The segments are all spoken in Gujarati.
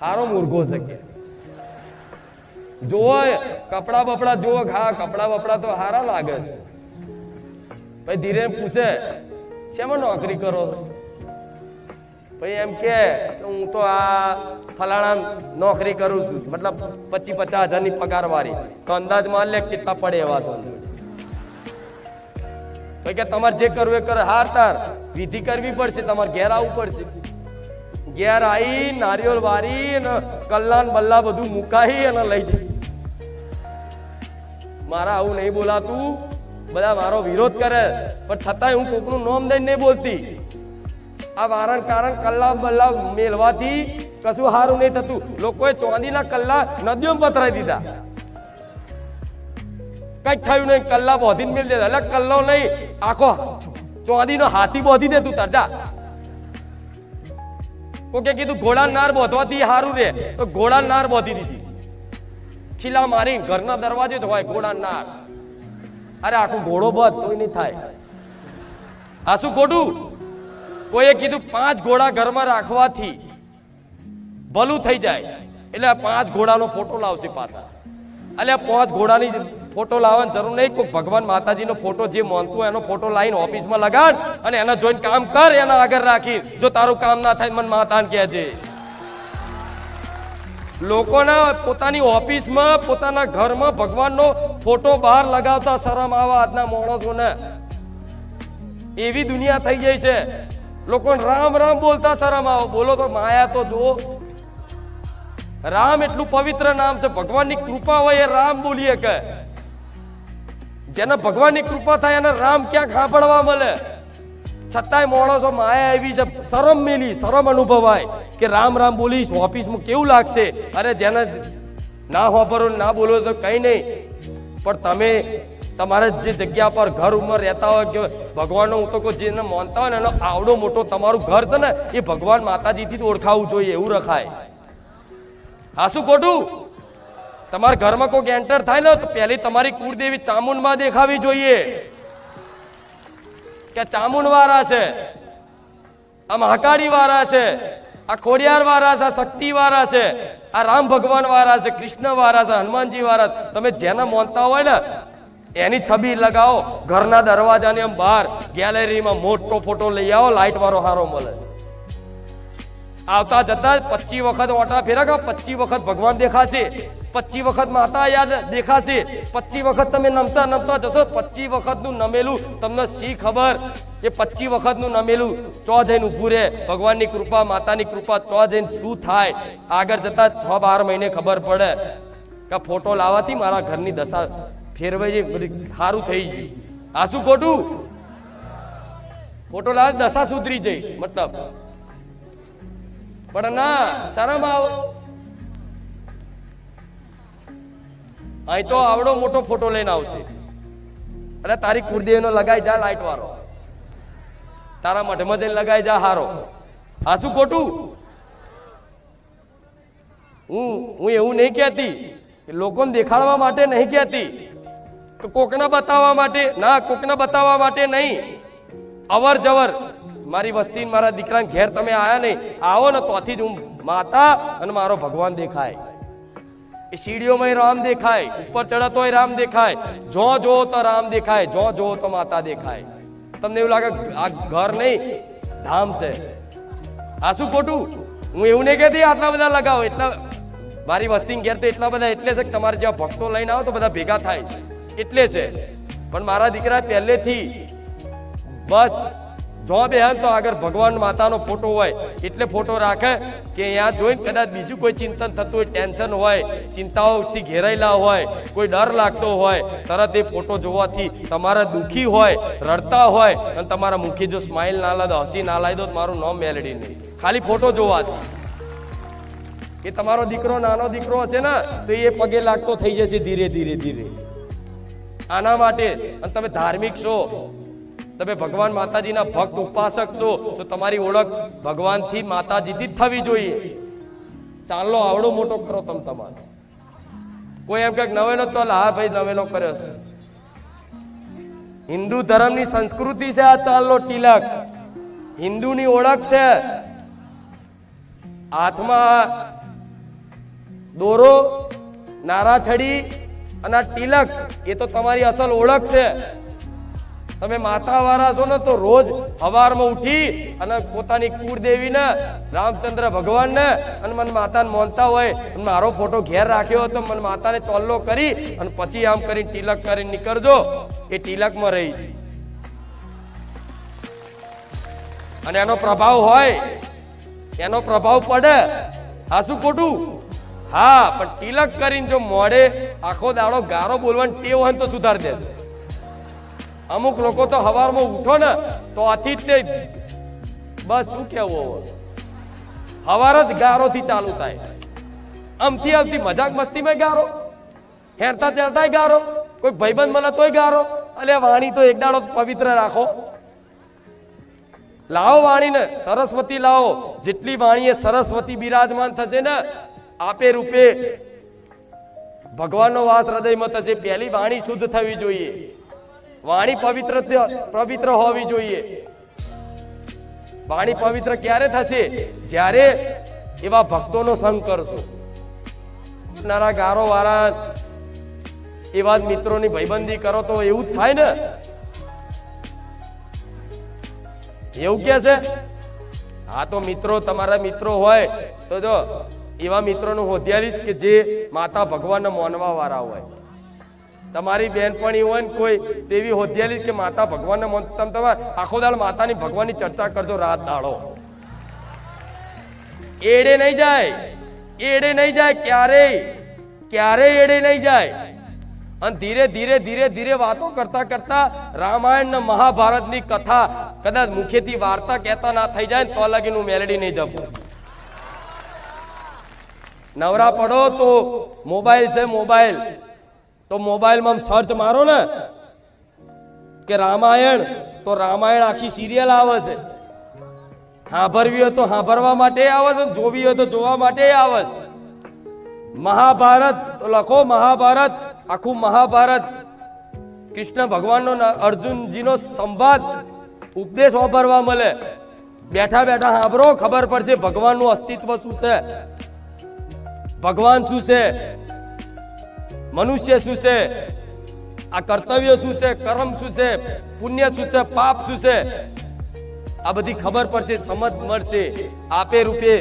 હારો મૂર્ખો છે કે જોવો કપડા બપડા જોવો, હા કપડા બપડા તો હારા લાગે છે. પછી ધીરે પૂછે શેમાં નોકરી કરો? પછી એમ કે હું તો આ ફલાણા નોકરી કરું છું, મતલબ 25-50 હજારની પગાર વાળી. તો અંદાજ માં લે કેટલા પડે એવા છો. પછી કે તમારે જે કરવું એ કરે. હાર તાર વિધિ કરવી પડશે, તમારે ઘેર આવવું પડશે. ઘેર આવી નારિયેળ વારી અને કલ્લાન બલ્લા બધું મુકાઈ અને લઈ જાય. મારા આવું નહીં બોલાતું, બધા મારો વિરોધ કરે પણ છતાંય હું કોકનું નામ દઈને નહીં બોલતી. આ વારણ કારણ કલ્લા બલ્લા મેળવાથી કશું સારું નહીં થતું. લોકોએ ચાંદીના કલ્લા નદીઓમાં પથરાઈ દીધા, કઈક થયું નહીં, કલ્લા બોધીને મેળ દે. એટલે કલ્લો નહીં, આખો ચાંદીનો હાથી બોધી દે તું તરજા. કોકે કીધું ઘોડા નાર બોધવાથી સારું રે, તો ઘોડા નાર બોધી દીધી. ખીલા મારી ઘરના દરવાજે જ હોય ઘોડા નાર. અરે આખું ઘોડો બધ તોય નહીં થાય. આ શું ખોટું? કોઈએ કીધું 5 ઘોડા ઘરમાં રાખવાથી ભલું થઈ જાય, એટલે 5 ઘોડાનો ફોટો લાવશે પાછા. એટલે 5 ઘોડાની ફોટો લાવવાની જરૂર નહીં. કોઈ ભગવાન માતાજીનો ફોટો જે માનતું એનો ફોટો લાવીને ઓફિસમાં લગાડ અને એના જોઈને કામ કર. એના આગળ રાખી જો તારું કામ ના થાય મને માતાને કહેજે. લોકોના પોતાની ઓફિસમાં પોતાના ઘરમાં ભગવાનનો ફોટો બહાર લગાવતા શરમ આવે આજના માણસોને. એવી દુનિયા થઈ ગઈ છે. લોકોને રામ રામ બોલતા શરમ આવે. બોલો તો માયા તો જુઓ. રામ એટલું પવિત્ર નામ છે, ભગવાનની કૃપા હોય એ રામ બોલીએ કે. જેને ભગવાનની કૃપા થાય એને રામ ક્યાંક સાંભળવા મળે. છતાંય માણસો માયા એવી છે, શરમ મેલી, શરમ અનુભવાય કે રામ રામ બોલીશ ઓફિસમાં કેવું લાગશે. અરે જેને ના વાપરો ના બોલો તો કઈ નહીં, પણ તમે તમારે જે જગ્યા પર ઘર ઉંમર રહેતા હોય કે ભગવાનનો હું તો કોઈ જેને માનતા હોય ને એનો આવડો મોટો તમારું ઘર છે ને એ ભગવાન માતાજીથી જ ઓળખાવું જોઈએ, એવું રખાય. આ શું ખોટું? તમારા ઘરમાં કોઈ એન્ટર થાય ને તો પહેલી તમારી કુળદેવી ચામુંડમાં દેખાવી જોઈએ કે ચામુંડ વાળા છે, આ મહાકાળી વાળા છે, આ ખોડિયાર વાળા છે, આ શક્તિ વાળા છે, આ રામ ભગવાન વાળા છે, કૃષ્ણ વાળા છે, હનુમાનજી વાળા. તમે જેને માનતા હોય ને એની છબી લગાવો ઘરના દરવાજાની આમ બહાર ગેલેરીમાં મોટો ફોટો લઈ આવો, લાઈટ વાળો હારો મળે. આવતા જતા 25 વખત ઓટા ફેરા, 25 વખત ભગવાન દેખાશે, 25 વખત માતા યાદ દેખાશે, 25 વખત તમે નમતા નમતા જશો. 25 વખતનું નમેલું તમને શી ખબર? એ 25 વખતનું નમેલું ચો જઈને ઉભું રહે. ભગવાનની કૃપા માતાની કૃપા ચો જઈને શું થાય આગળ જતા 6-12 મહિને ખબર પડે કે ફોટો લાવવાથી મારા ઘરની દશા ફેરવાઈ બધી સારું થઈ ગયું. આ શું ખોટું? ફોટો લાવે દશા સુધરી જઈ મતલબ, પણ ના શરમ આવ. અહીં તો આવડો મોટો ફોટો લઈને આવશે. અરે તારી કુળદેવીનો લગાઈ જા લાઈટ વાળો, તારા મઢમાં જઈને લગાઈ જા હારો. આ શું ખોટું? હું એવું નહીં કહેતી, લોકોને દેખાડવા માટે નહીં કહેતી, કોકને બતાવવા માટે ના, કોકને બતાવવા માટે નહીં. અવર જવર મારી વસ્તી મારા દીકરાને ઘેર તમે આયા નહીં, આવો ને તોથી જ હું માતા અને મારો ભગવાન દેખાય. એ સીડીઓમાં રામ દેખાય, ઉપર ચડતોય રામ દેખાય, જો જો તો રામ દેખાય, જો જો તો માતા દેખાય. તમને એવું લાગે આ ઘર નહીં ધામ છે. આ શું ખોટું? હું એવું નહીં કહેતી આટલા બધા લગાવો. એટલા મારી વસ્તી ઘેર તો એટલા બધા એટલે છે કે તમારે જ્યાં ભક્તો લઈને આવો તો બધા ભેગા થાય એટલે છે. પણ મારા દીકરા પહેલેથી બસ જો બેહન તો આગળ ભગવાન માતાનો ફોટો હોય એટલે ફોટો રાખે કે અહીંયા જોઈને કદાચ બીજું કોઈ ચિંતન થતું હોય, ટેન્શન હોય, ચિંતાઓથી ઘેરાયેલા હોય, કોઈ ડર લાગતો હોય, તરત એ ફોટો જોવાથી તમારા દુઃખી હોય, રડતા હોય અને તમારા મુખે જો સ્માઇલ ના લાદો, હસી ના લાવી દો તો મારું નામ મેલડી નહીં, ખાલી ફોટો જોવાથી. કે તમારો દીકરો નાનો દીકરો હશે ને તો એ પગે લાગતો થઈ જશે ધીરે ધીરે ધીરે. આના માટે અને તમે ધાર્મિક છો, તમે ભગવાન માતાજીના ભક્ત ઉપાસક છો તો તમારી ઓળખ ભગવાનથી માતાજીથી જ થવી જોઈએ. ચાલો આવડો મોટો કરો તમે તમારો. કોઈ એમ કે નવેલો ચાલ, હા ભાઈ નવેલો કર્યો છે. હિન્દુ ધર્મની સંસ્કૃતિ છે આ ચાલો તિલક, હિન્દુની ઓળખ છે. હાથમાં દોરો, નારાછડી અને આ તિલક એ તો તમારી અસલ ઓળખ છે. તમે માતાવાળા છો ને તો રોજ સવારમાં ઉઠી અને પોતાની કુળદેવીને, રામચંદ્ર ભગવાનને અને મને માતાને માનતા હોય અને મારો ફોટો ઘેર રાખ્યો તો મને માતાને ચોલ્લો કરી અને પછી આમ કરીને તિલક કરીને નીકળજો. એ તિલકમાં રહીશ અને એનો પ્રભાવ હોય, એનો પ્રભાવ પડે. આ શું ખોટું? હા, પણ તિલક કરીને જો મોડે આખો દાડો ગારો બોલવાની ટેવ હોય તો સુધારી દે. અમુક લોકો તો સવારમાં ઉઠો ને તો આથી જ તે બસ શું કેવું, સવાર જ ગારોથી ચાલુ થાય. આમથી આવતી મજાક મસ્તીમાં ગારો, હેરતા ચેરતા ગારો, કોઈ ભાઈબંધ મળે તોય ગારો. અલે વાણી તો એક દાડો પવિત્ર રાખો. લાવો વાણીને, સરસ્વતી લાવો. જેટલી વાણીએ સરસ્વતી બિરાજમાન થશે ને આપે રૂપે ભગવાનનો વાસ હૃદયમાં થશે. પહેલી વાણી શુદ્ધ થવી જોઈએ, વાણી પવિત્ર હોવી જોઈએ. વાણી પવિત્ર ક્યારે થશે? જ્યારે એવા ભક્તોનો સંગ કરશો, નારા ગારો વાળા એવા મિત્રોની ભાઈબંધી કરો તો એવું જ થાય ને. એવું કે છે. હા, તો મિત્રો, તમારા મિત્રો હોય તો જો એવા મિત્રોનું હોશિયારીશ કે જે માતા ભગવાનને માનવા વાળા હોય. તમારી બેનપણી હોય ને કોઈ તેવી હોશિયારી કે માતા ભગવાનને માનતા, તમારે આખો દાડો માતાની ભગવાનની ચર્ચા કરજો રાત દાડો. એડે નહીં જાય, એડે નહીં જાય, ક્યારેય એડે નહીં જાય. અને ધીરે ધીરે ધીરે ધીરે વાતો કરતા કરતા રામાયણ ને મહાભારતની કથા કદાચ મુખેથી વાર્તા કહેતા ના થઈ જાય ને તો લગીનું મેલેડી નહીં જપું. નવરા પડો તો મોબાઈલ છે, મોબાઈલ તો મોબાઈલમાં સર્ચ મારો ને કે રામાયણ, તો રામાયણ આખી સિરિયલ આવે છે. સાંભળવી હોય તો સાંભળવા માટે આવે છે, જોવી હોય તો જોવા માટે આવે છે. મહાભારત તો લખો, મહાભારત, આખું મહાભારત કૃષ્ણ ભગવાનનો અર્જુનજીનો સંવાદ ઉપદેશ વાપરવા મળે. બેઠા બેઠા સાંભળો, ખબર પડશે ભગવાનનું અસ્તિત્વ શું છે, ભગવાન શું છે, મનુષ્ય શું છે, આ કર્તવ્ય શું છે, કર્મ શું છે, પુણ્ય શું છે, પાપ શું છે, આ બધી ખબર પડશે, સમજ મળશે. આપે રૂપે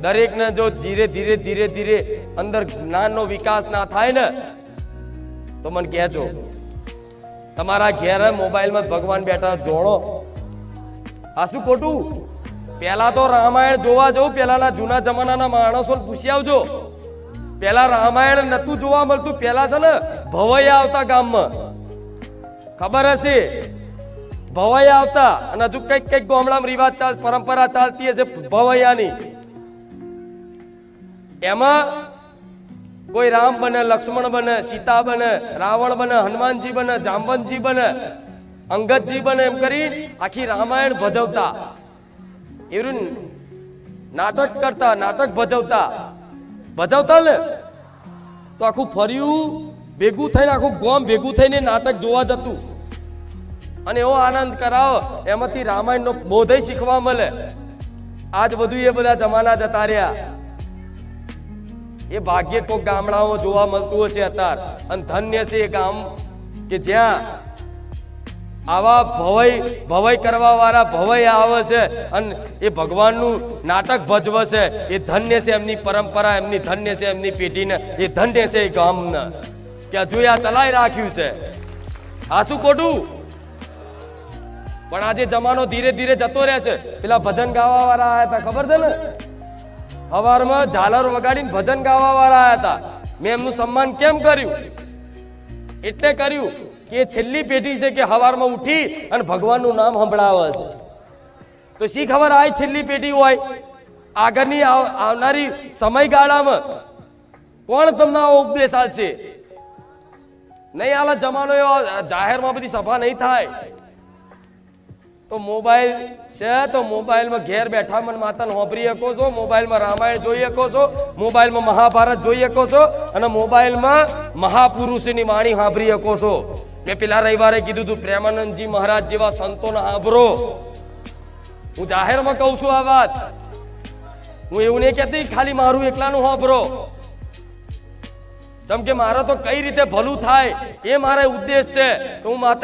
દરેકને જો ધીરે ધીરે ધીરે ધીરે અંદર જ્ઞાનનો વિકાસ ના થાય ને તો મને કહેજો. તમારા ઘેર મોબાઈલમાં ભગવાન બેઠા જોડો. આ શું ખોટું? પેલા તો રામાયણ જોવા જવું, પેલાના જૂના જમાનાના માણસો પૂછી આવજો. પેલા રામાયણ નતું જોવા મળતું. પેલા છે ને ભવૈયા આવતા ગામમાં, ખબર હશે, ભવૈયા આવતા. અને હજુ કઈક ગામડામાં રિવાજ પરંપરા ચાલતી હશે ભવૈયાની. એમાં કોઈ રામ બને, લક્ષ્મણ બને, સીતા બને, રાવણ બને, હનુમાનજી બને, જાંબવંતજી બને, અંગદજી બને, એમ કરી આખી રામાયણ ભજવતા. એવું નાટક કરતા, નાટક ભજવતા ને તો આખું ફર્યું ભેગું થઈને, આખું ગામ ભેગું થઈને નાટક જોવા જતું અને એવો આનંદ કરાવો. એમાંથી રામાયણનો બોધય શીખવા મળે. આજ બધું એ બધા જમાના જતા રહ્યા. એ ભાગ્ય કોઈક ગામડાઓ જોવા મળતું હશે અત્યારે. અને ધન્ય છે એ ગામ કે જ્યાં આવા ભવય કરવા વાળા ભવય આવે છે અને એ ભગવાનનું નાટક ભજવે છે. એ ધન્ય છે એમની પરંપરા, એમની ધન્ય છે એમની પેઢીને, એ ધન્ય છે એ ગામને કે હજુ આ ચલાવી રાખ્યું છે. આ શું ખોટું? પણ આજે જમાનો ધીરે ધીરે જતો રહેશે. પેલા ભજન ગાવા વાળા આયા હતા, ખબર છે ને? સવારમાં ઝાલર વગાડીને ભજન ગાવા વાળા આયા હતા. મેં એમનું સન્માન કેમ કર્યું? એટલે કર્યું કે છેલ્લી પેઢી છે કે સવારમાં ઉઠી અને ભગવાનનું નામ સંભળાવે છે. તો શી ખબર આ છેલ્લી પેઢી હોય, આગળની આવનારી સમયગાળામાં કોણ તમને આવો ઉપદેશ આપશે? નહીં આલા જમાનો એવો, જાહેરમાં બધી સભા નહીં થાય. તો મોબાઈલ છે, તો મોબાઈલમાં ઘેર બેઠા મન માતાને હોભરી શકો છો, મોબાઈલમાં રામાયણ જોઈ શકો છો, મોબાઈલમાં મહાભારત જોઈ શકો છો અને મોબાઈલમાં મહાપુરુષની વાણી સાંભળી શકો છો. મેં પેલા રવિવારે કીધું હતું, પ્રેમાનંદજી મહારાજ જેવા સંતોને સાંભળો. હું જાહેરમાં કહું છું આ વાત. હું એવું નહીં કહેતી ખાલી મારું એકલાનું સાંભળો. જેમ કે મારે તો કઈ રીતે ભલું થાય એ મારો ઉદ્દેશ છે. તો હું માતા